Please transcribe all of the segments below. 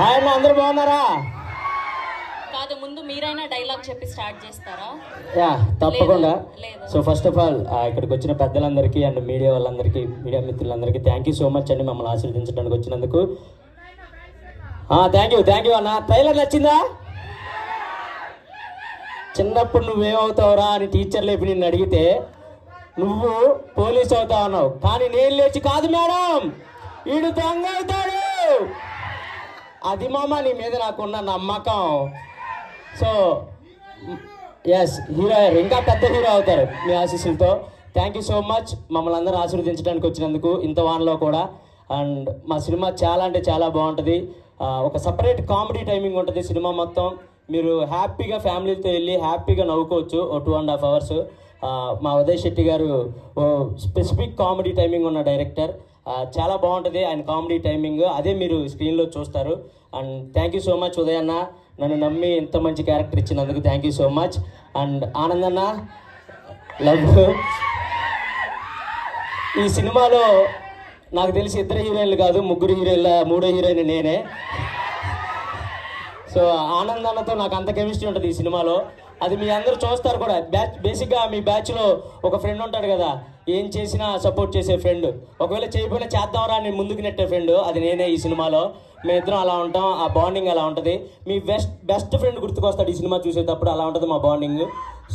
Hi అన్న, అందరూ బాగున్నారా? కాదు, ముందు మీరైనా డైలాగ్ చెప్పి స్టార్ట్ చేస్తారా? యా, తప్పకుండా. సో ఫస్ట్ ఆఫ్ ఆల్ ఇక్కడికి వచ్చిన పెద్దలందరికీ అండ్ మీడియా వాళ్ళందరికీ, మీడియా మిత్రులందరికీ థ్యాంక్ యూ సో మచ్ అండి మమ్మల్ని ఆశీర్వదించడానికి వచ్చినందుకు. థ్యాంక్ యూ అన్న. ట్రైలర్ నచ్చిందా? చిన్నప్పుడు నువ్వేమవుతావురా అని టీచర్ లేపి నిన్ను అడిగితే నువ్వు పోలీస్ అవుతావు అన్నావు, కానీ నేను లేచి కాదు మేడం వీడు దొంగ అవుతాడు. అది మామ నీ మీద నాకున్న నమ్మకం. సో ఎస్, హీరో ఇంకా పెద్ద హీరో అవుతారు మీ ఆశీస్సులతో. థ్యాంక్ యూ సో మచ్ మమ్మల్ని అందరూ ఆశీర్వదించడానికి వచ్చినందుకు ఇంత వానలో కూడా. అండ్ మా సినిమా చాలా అంటే చాలా బాగుంటుంది. ఒక సపరేట్ కామెడీ టైమింగ్ ఉంటుంది సినిమా మొత్తం. మీరు హ్యాపీగా ఫ్యామిలీతో వెళ్ళి హ్యాపీగా నవ్వుకోవచ్చు. 2.5 hours. మా ఉదయ్ శెట్టి గారు స్పెసిఫిక్ కామెడీ టైమింగ్ ఉన్న డైరెక్టర్. చాలా బాగుంటుంది ఆయన కామెడీ టైమింగ్, అదే మీరు స్క్రీన్లో చూస్తారు. And thank you so much Uday అన్న, నన్ను నమ్మి ఇంత మంచి క్యారెక్టర్ ఇచ్చినందుకు thank you so much. And Anand అన్న, లవ్. ఈ సినిమాలో నాకు తెలిసి 2 హీరోయిన్లు కాదు, 3 హీరోయిన్ల 3వ హీరోయిన్ నేనే. సో ఆనంద్ అన్నతో నాకు అంత కెమిస్ట్రీ ఉంటుంది ఈ సినిమాలో. అది మీ అందరూ చూస్తారు కూడా. బేసిక్గా మీ బ్యాచ్లో ఒక ఫ్రెండ్ ఉంటాడు కదా, ఏం చేసినా సపోర్ట్ చేసే ఫ్రెండ్. ఒకవేళ చేయకపోయినా చేద్దాంరా అని ముందుకు నెట్టే ఫ్రెండ్, అది నేనే ఈ సినిమాలో. మేమిద్దరం అలా ఉంటాం, ఆ బాండింగ్ అలా ఉంటుంది. మీ బెస్ట్ ఫ్రెండ్ గుర్తుకొస్తాడు ఈ సినిమా చూసేటప్పుడు, అలా ఉంటుంది మా bonding.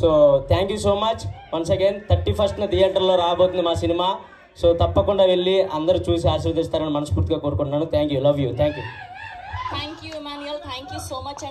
So thank you so much once again. 31st థియేటర్లో రాబోతుంది మా సినిమా. సో తప్పకుండా వెళ్ళి అందరూ చూసి ఆశీర్వదిస్తారని మనస్ఫూర్తిగా కోరుకుంటున్నాను. Thank you, love you, thank you. Thank you Emmanuel, thank you so much.